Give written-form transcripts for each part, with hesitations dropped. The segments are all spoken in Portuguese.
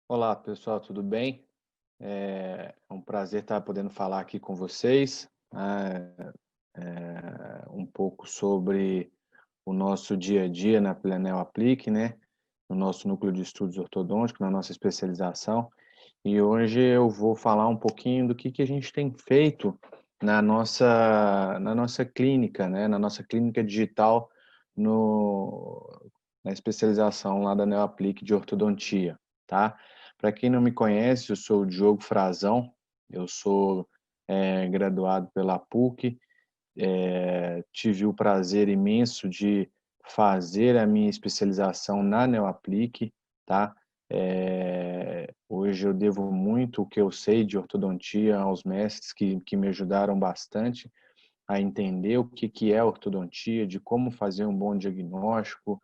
Olá, pessoal, tudo bem? É um prazer estar podendo falar aqui com vocês, um pouco sobre o nosso dia a dia na Planel Aplique, né? No nosso núcleo de estudos ortodônticos, na nossa especialização. E hoje eu vou falar um pouquinho do que a gente tem feito na nossa clínica, né? Na nossa clínica digital, na especialização lá da Neoaplique de ortodontia, tá? Para quem não me conhece, eu sou o Diogo Frazão, eu sou graduado pela PUC, tive o prazer imenso de fazer a minha especialização na Neoaplique, tá? Hoje eu devo muito o que eu sei de ortodontia aos mestres que me ajudaram bastante a entender o que é ortodontia, de como fazer um bom diagnóstico,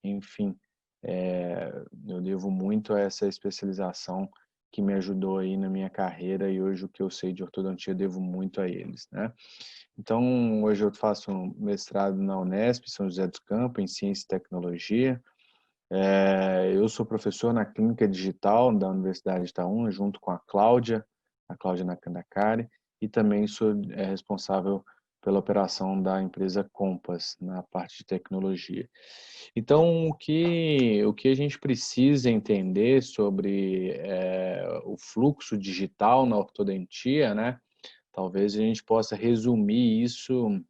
enfim, eu devo muito a essa especialização que me ajudou aí na minha carreira e hoje o que eu sei de ortodontia eu devo muito a eles, né? Então, hoje eu faço um mestrado na Unesp, São José dos Campos, em Ciência e Tecnologia. Eu sou professor na Clínica Digital da Universidade de Itaúna, junto com a Cláudia Nakandakari, e também sou responsável pela operação da empresa Compass, na parte de tecnologia. Então, o que a gente precisa entender sobre o fluxo digital na ortodontia, né? Talvez a gente possa resumir isso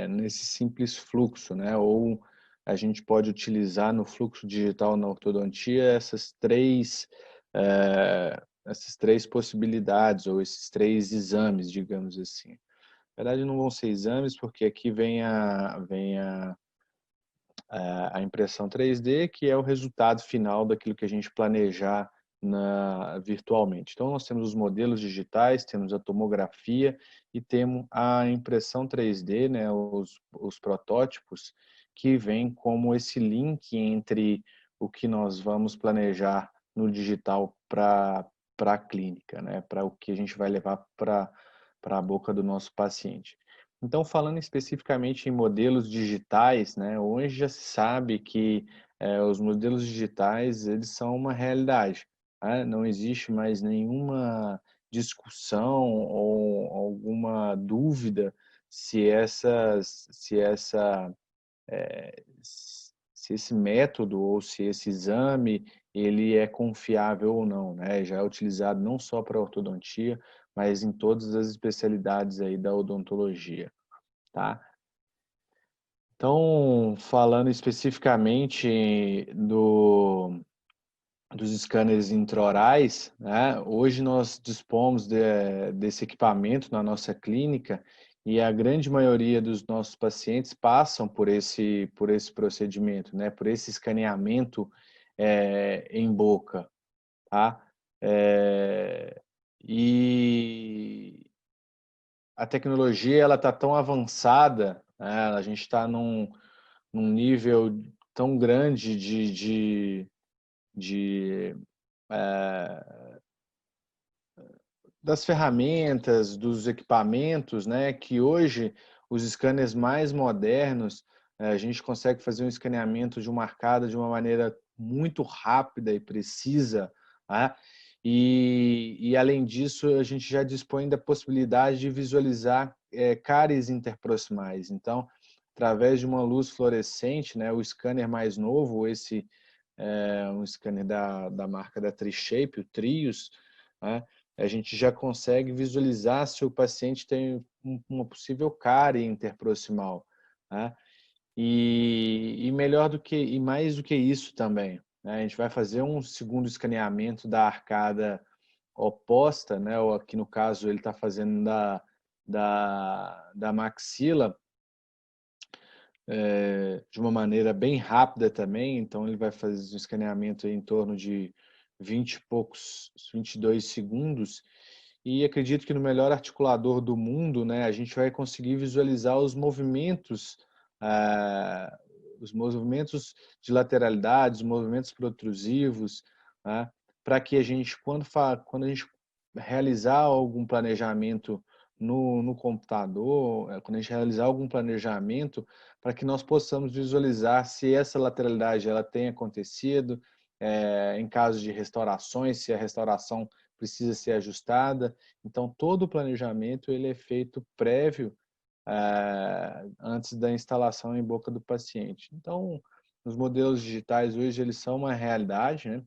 nesse simples fluxo, né? Ou a gente pode utilizar no fluxo digital na ortodontia essas três possibilidades ou esses três exames, digamos assim. Na verdade, não vão ser exames, porque aqui vem a impressão 3D, que é o resultado final daquilo que a gente planejar virtualmente. Então, nós temos os modelos digitais, temos a tomografia e temos a impressão 3D, né, os protótipos, que vem como esse link entre o que nós vamos planejar no digital para a clínica, né, para o que a gente vai levar para a boca do nosso paciente. Então, falando especificamente em modelos digitais, né, hoje já se sabe que os modelos digitais eles são uma realidade, né? Não existe mais nenhuma discussão ou alguma dúvida se esse método ou se esse exame ele é confiável ou não, né? Já é utilizado não só para ortodontia, mas em todas as especialidades aí da odontologia, tá? Então, falando especificamente dos scanners intraorais, né? Hoje nós dispomos desse equipamento na nossa clínica e a grande maioria dos nossos pacientes passam por esse procedimento, né? Por esse escaneamento em boca, tá? É, e a tecnologia ela está tão avançada, né? A gente está num nível tão grande de das ferramentas, dos equipamentos, né, que hoje os scanners mais modernos, a gente consegue fazer um escaneamento de uma arcada de uma maneira muito rápida e precisa, né? E além disso, a gente já dispõe da possibilidade de visualizar cáries interproximais. Então, através de uma luz fluorescente, né, o scanner mais novo, esse um scanner da marca da Trishape, o Trios, né? A gente já consegue visualizar se o paciente tem uma possível cárie interproximal, né? E melhor do que e mais do que isso também, né? A gente vai fazer um segundo escaneamento da arcada oposta, né? Ou aqui no caso ele está fazendo da maxila de uma maneira bem rápida também, então ele vai fazer um escaneamento em torno de 20 e poucos, 22 segundos, e acredito que no melhor articulador do mundo, né, a gente vai conseguir visualizar ah, os movimentos de lateralidade, os movimentos protrusivos, né, para que a gente, quando a gente realizar algum planejamento no computador, quando a gente realizar algum planejamento, para que nós possamos visualizar se essa lateralidade ela tem acontecido, em caso de restaurações, se a restauração precisa ser ajustada. Então, todo o planejamento ele é feito prévio antes da instalação em boca do paciente. Então, os modelos digitais hoje eles são uma realidade, né?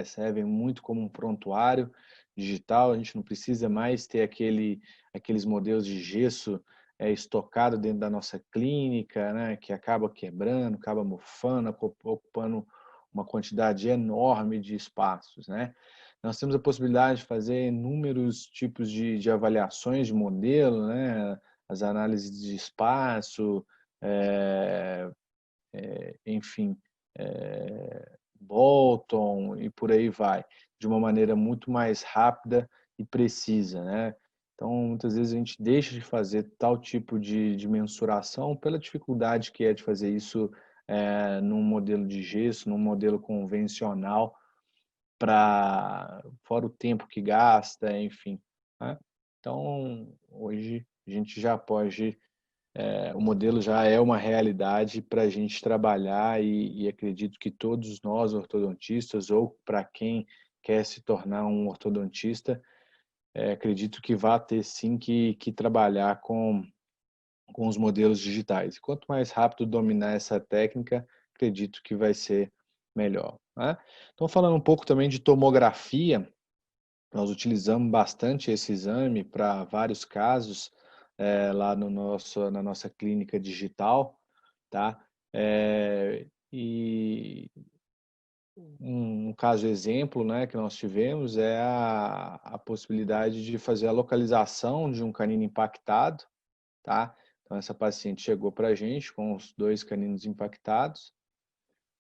Servem muito como um prontuário digital. A gente não precisa mais ter aqueles modelos de gesso estocado dentro da nossa clínica, né? Que acaba quebrando, acaba mofando, ocupando uma quantidade enorme de espaços, né? Nós temos a possibilidade de fazer inúmeros tipos de avaliações de modelo, né? As análises de espaço, enfim, Bolton e por aí vai, de uma maneira muito mais rápida e precisa, né? Então, muitas vezes a gente deixa de fazer tal tipo de mensuração pela dificuldade que é de fazer isso num modelo de gesso, num modelo convencional, fora o tempo que gasta, enfim, né? Então, hoje a gente já pode o modelo já é uma realidade para a gente trabalhar e acredito que todos nós ortodontistas ou para quem quer se tornar um ortodontista, acredito que vai ter sim que trabalhar com os modelos digitais. Quanto mais rápido dominar essa técnica, acredito que vai ser melhor, né? Então, falando um pouco também de tomografia, nós utilizamos bastante esse exame para vários casos lá na nossa clínica digital, tá? E um caso exemplo, né, que nós tivemos é a possibilidade de fazer a localização de um canino impactado, tá? Então essa paciente chegou para a gente com os 2 caninos impactados,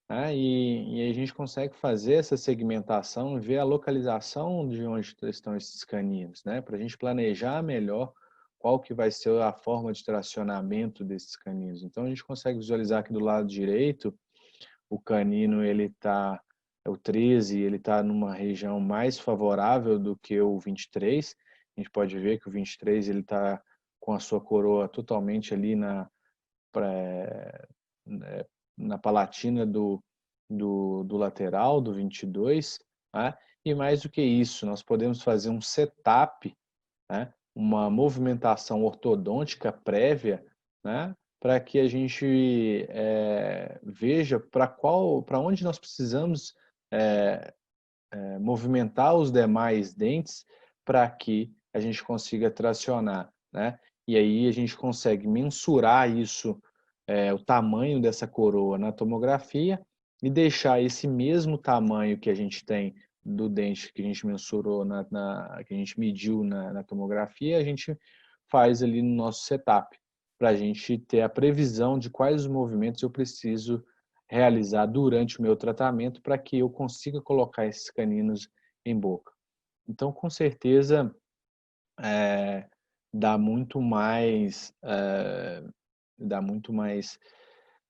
né? E a gente consegue fazer essa segmentação e ver a localização de onde estão esses caninos, né? Para a gente planejar melhor qual que vai ser a forma de tracionamento desses caninos. Então a gente consegue visualizar aqui do lado direito o canino o 13, ele está numa região mais favorável do que o 23. A gente pode ver que o 23 ele está com a sua coroa totalmente ali na palatina do lateral, do 22, né? E mais do que isso, nós podemos fazer um setup, né? Uma movimentação ortodôntica prévia, né? Para que a gente veja para onde nós precisamos movimentar os demais dentes para que a gente consiga tracionar, né? E aí a gente consegue mensurar isso, o tamanho dessa coroa na tomografia e deixar esse mesmo tamanho que a gente tem do dente que a gente mensurou, que a gente mediu na tomografia, a gente faz ali no nosso setup, para a gente ter a previsão de quais os movimentos eu preciso realizar durante o meu tratamento para que eu consiga colocar esses caninos em boca. Então, com certeza, é, dá muito mais, dá muito mais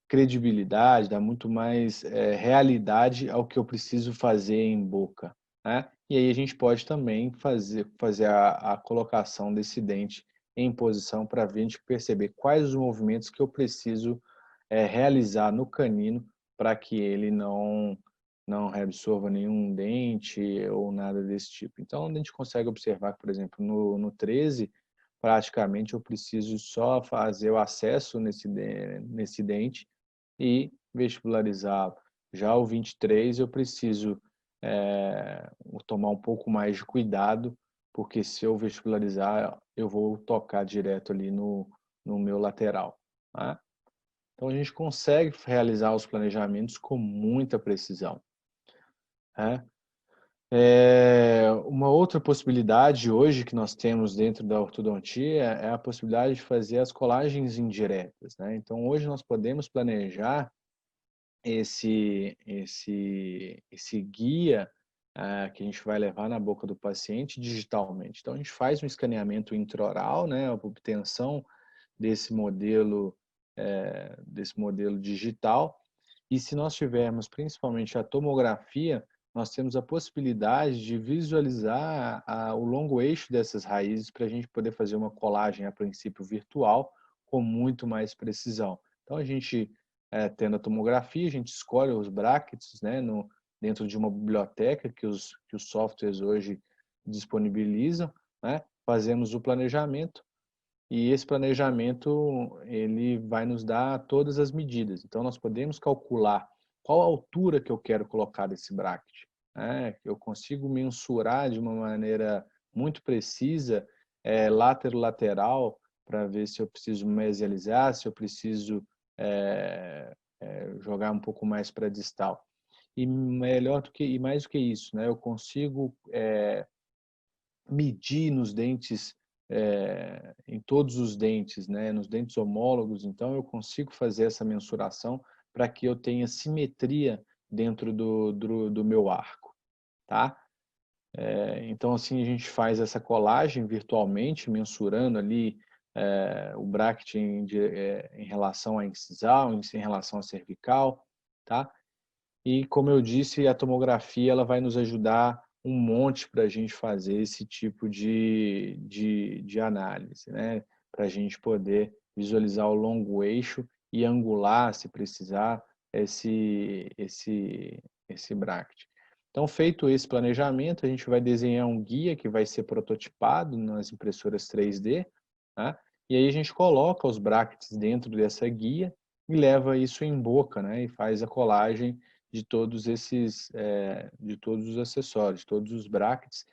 credibilidade, dá muito mais realidade ao que eu preciso fazer em boca, né? E aí a gente pode também fazer a colocação desse dente em posição para a gente perceber quais os movimentos que eu preciso realizar no canino para que ele não reabsorva nenhum dente ou nada desse tipo. Então, a gente consegue observar, por exemplo, no 13, praticamente eu preciso só fazer o acesso nesse dente e vestibularizá-lo. Já o 23, eu preciso tomar um pouco mais de cuidado, porque se eu vestibularizar, eu vou tocar direto ali no meu lateral, tá? Então, a gente consegue realizar os planejamentos com muita precisão, né? Uma outra possibilidade hoje que nós temos dentro da ortodontia é a possibilidade de fazer as colagens indiretas, né? Então, hoje nós podemos planejar esse guia que a gente vai levar na boca do paciente digitalmente. Então, a gente faz um escaneamento intraoral, né? A obtenção desse modelo digital. E se nós tivermos principalmente a tomografia, nós temos a possibilidade de visualizar o longo eixo dessas raízes para a gente poder fazer uma colagem, a princípio virtual, com muito mais precisão. Então, a gente, tendo a tomografia, a gente escolhe os brackets, né, dentro de uma biblioteca que os softwares hoje disponibilizam, né? Fazemos o planejamento e esse planejamento ele vai nos dar todas as medidas. Então, nós podemos calcular qual a altura que eu quero colocar desse bracket, né? Eu consigo mensurar de uma maneira muito precisa lateral para ver se eu preciso mesializar, se eu preciso jogar um pouco mais para distal. E melhor do que e mais do que isso, né? Eu consigo medir nos dentes, em todos os dentes, né? Nos dentes homólogos. Então eu consigo fazer essa mensuração para que eu tenha simetria dentro do meu arco, tá? Então assim a gente faz essa colagem virtualmente, mensurando ali o bracket em relação à incisal, em relação à cervical, tá? E como eu disse, a tomografia ela vai nos ajudar um monte para a gente fazer esse tipo de análise, né? Para a gente poder visualizar o longo eixo e angular, se precisar, esse bracket. Então, feito esse planejamento, a gente vai desenhar um guia que vai ser prototipado nas impressoras 3D, tá? E aí a gente coloca os brackets dentro dessa guia e leva isso em boca, né? E faz a colagem de todos de todos os acessórios, todos os brackets,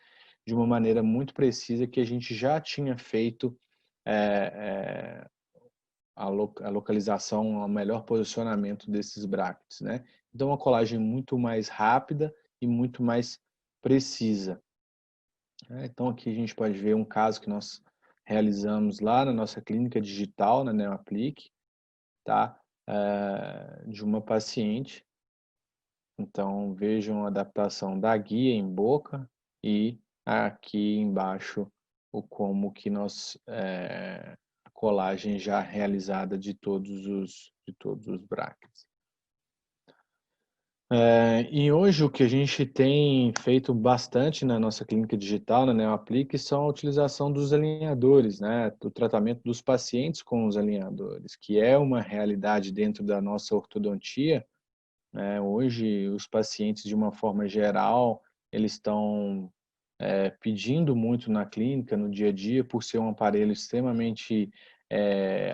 de uma maneira muito precisa que a gente já tinha feito a localização, o melhor posicionamento desses brackets, né? Então, uma colagem muito mais rápida e muito mais precisa. Então, aqui a gente pode ver um caso que nós realizamos lá na nossa clínica digital, na Neoaplique, tá? De uma paciente. Então, vejam a adaptação da guia em boca e aqui embaixo como que a colagem já realizada de todos os brackets. E hoje o que a gente tem feito bastante na nossa clínica digital, na Neoaplique, são a utilização dos alinhadores, né? O tratamento dos pacientes com os alinhadores, que é uma realidade dentro da nossa ortodontia. Hoje, os pacientes, de uma forma geral, eles estão pedindo muito na clínica, no dia a dia, por ser um aparelho extremamente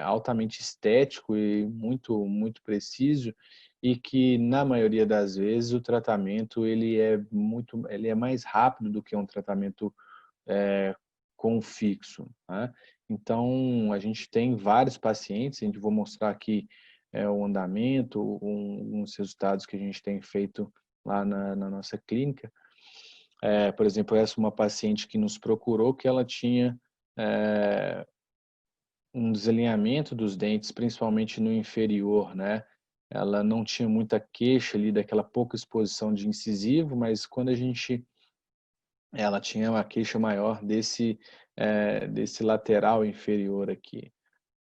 altamente estético e muito preciso, e que, na maioria das vezes, o tratamento ele é mais rápido do que um tratamento com fixo, né? Então, a gente tem vários pacientes, a gente vou mostrar aqui o andamento, uns resultados que a gente tem feito lá na nossa clínica. Por exemplo, essa é uma paciente que nos procurou que ela tinha um desalinhamento dos dentes, principalmente no inferior, né? Ela não tinha muita queixa ali daquela pouca exposição de incisivo, mas quando ela tinha uma queixa maior desse lateral inferior aqui,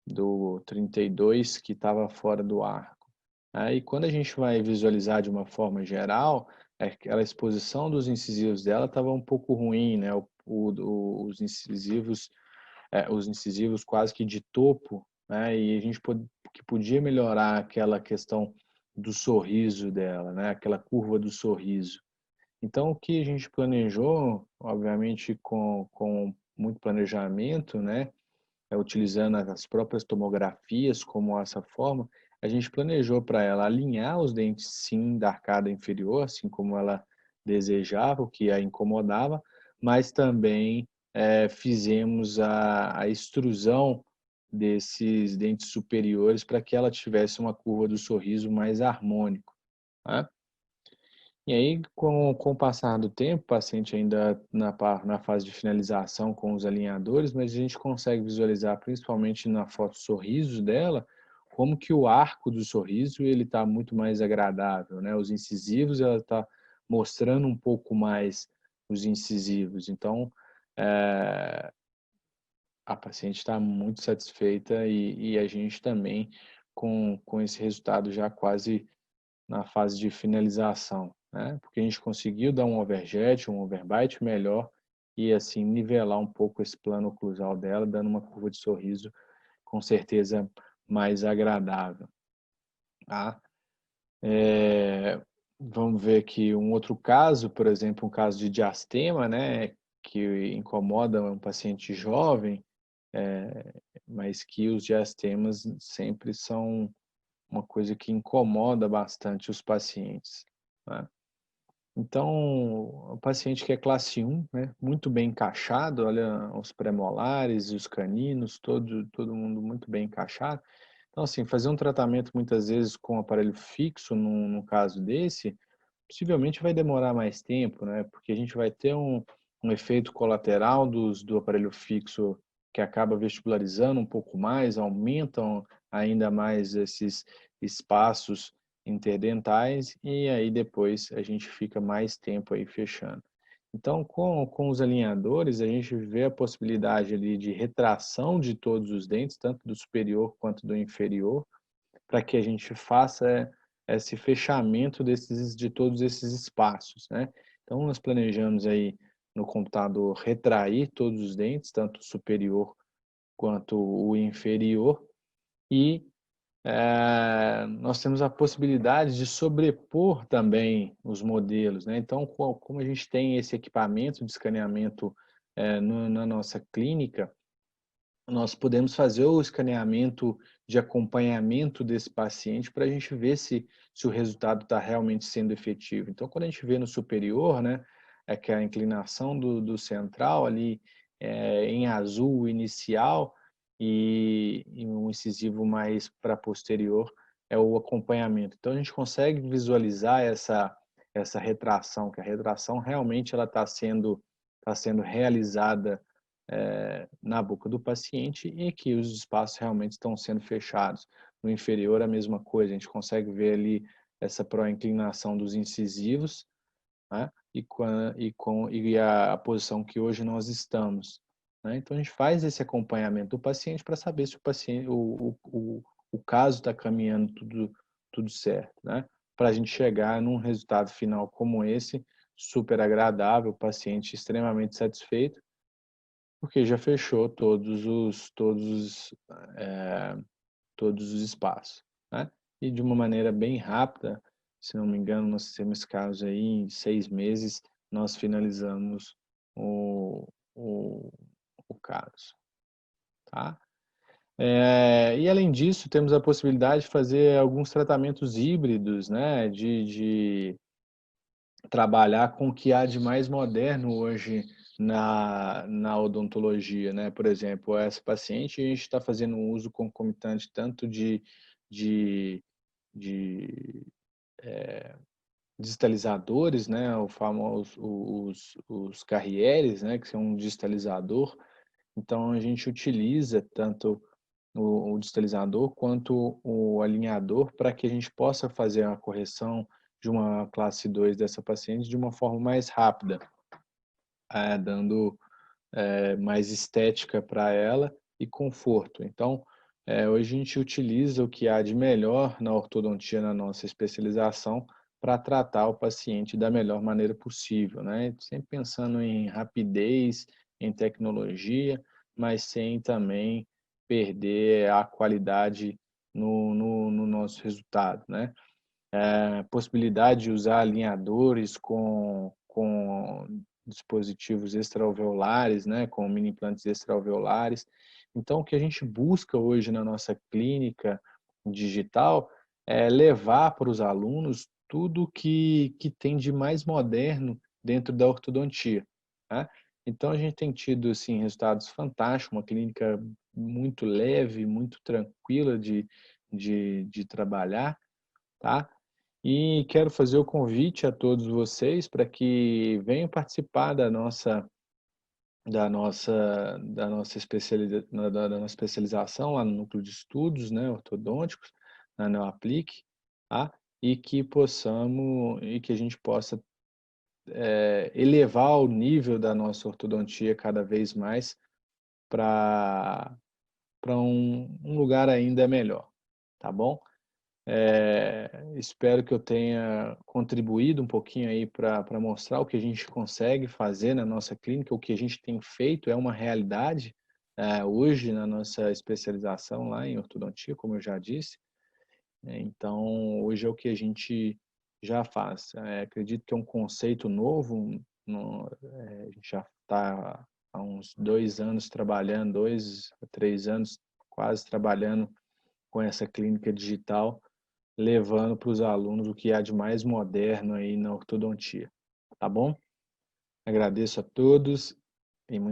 do 32, que estava fora do arco. Aí, quando a gente vai visualizar de uma forma geral, aquela exposição dos incisivos dela estava um pouco ruim, né? Os incisivos quase que de topo, né? E a gente que podia melhorar aquela questão do sorriso dela, né? Aquela curva do sorriso. Então, o que a gente planejou, obviamente com muito planejamento, né? Utilizando as próprias tomografias como essa forma, a gente planejou para ela alinhar os dentes sim da arcada inferior, assim como ela desejava, o que a incomodava, mas também fizemos a extrusão desses dentes superiores para que ela tivesse uma curva do sorriso mais harmônico, tá? E aí, com o passar do tempo, o paciente ainda na fase de finalização com os alinhadores, mas a gente consegue visualizar, principalmente na foto sorriso dela, como que o arco do sorriso ele está muito mais agradável, né? Os incisivos, ela está mostrando um pouco mais os incisivos. Então, a paciente está muito satisfeita e a gente também com esse resultado já quase na fase de finalização, né? Porque a gente conseguiu dar um overjet, um overbite melhor e assim nivelar um pouco esse plano oclusal dela, dando uma curva de sorriso com certeza mais agradável, tá? Vamos ver aqui um outro caso, por exemplo, um caso de diastema, né, que incomoda um paciente jovem, mas que os diastemas sempre são uma coisa que incomoda bastante os pacientes, né? Então, o paciente que é classe 1, né, muito bem encaixado, olha os premolares e os caninos, todo mundo muito bem encaixado. Então, assim, fazer um tratamento muitas vezes com aparelho fixo, no caso desse, possivelmente vai demorar mais tempo, né? Porque a gente vai ter um efeito colateral do aparelho fixo que acaba vestibularizando um pouco mais, aumentam ainda mais esses espaços interdentais e aí depois a gente fica mais tempo aí fechando. Então, com os alinhadores, a gente vê a possibilidade ali de retração de todos os dentes, tanto do superior quanto do inferior, para que a gente faça esse fechamento de todos esses espaços, né? Então, nós planejamos aí no computador retrair todos os dentes, tanto o superior quanto o inferior, e nós temos a possibilidade de sobrepor também os modelos, né? Então, como a gente tem esse equipamento de escaneamento na nossa clínica, nós podemos fazer o escaneamento de acompanhamento desse paciente para a gente ver se o resultado está realmente sendo efetivo. Então, quando a gente vê no superior, né, é que a inclinação do central ali em azul inicial e um incisivo mais para posterior é o acompanhamento. Então, a gente consegue visualizar essa retração, que a retração realmente ela tá sendo realizada na boca do paciente e que os espaços realmente estão sendo fechados. No inferior, a mesma coisa, a gente consegue ver ali essa proinclinação dos incisivos, né? E a posição que hoje nós estamos, né? Então, a gente faz esse acompanhamento do paciente para saber se o caso está caminhando tudo certo, né? Para a gente chegar num resultado final como esse, super agradável, o paciente extremamente satisfeito, porque já fechou é, todos os espaços, né? E de uma maneira bem rápida, se não me engano, nós temos esse caso aí, em 6 meses, nós finalizamos o, o, o caso, tá? E além disso, temos a possibilidade de fazer alguns tratamentos híbridos, né? De trabalhar com o que há de mais moderno hoje na odontologia, né? Por exemplo, essa paciente, a gente está fazendo um uso concomitante tanto de, de digitalizadores, né? O famoso, os carrieres, né? Que são um digitalizador. Então, a gente utiliza tanto o digitalizador quanto o alinhador para que a gente possa fazer a correção de uma classe 2 dessa paciente de uma forma mais rápida, dando mais estética para ela e conforto. Então, hoje a gente utiliza o que há de melhor na ortodontia, na nossa especialização, para tratar o paciente da melhor maneira possível, né? Sempre pensando em rapidez, em tecnologia, mas sem também perder a qualidade no nosso resultado, né? A possibilidade de usar alinhadores com dispositivos extraalveolares, né, com mini implantes extraalveolares. Então, o que a gente busca hoje na nossa clínica digital é levar para os alunos tudo que tem de mais moderno dentro da ortodontia, né? Então, a gente tem tido assim, resultados fantásticos, uma clínica muito leve, muito tranquila de trabalhar, tá? E quero fazer o convite a todos vocês para que venham participar da nossa especialização lá no núcleo de estudos, né, ortodônticos, na Neoaplique, tá? E que a gente possa elevar o nível da nossa ortodontia cada vez mais para um lugar ainda melhor, tá bom? Espero que eu tenha contribuído um pouquinho aí para mostrar o que a gente consegue fazer na nossa clínica, o que a gente tem feito é uma realidade hoje na nossa especialização lá em ortodontia, como eu já disse. Então, hoje é o que a gente já faz. Acredito que é um conceito novo, a gente já está há uns 2 anos trabalhando, 2 a 3 anos quase trabalhando com essa clínica digital, levando para os alunos o que há de mais moderno aí na ortodontia. Tá bom? Agradeço a todos e muito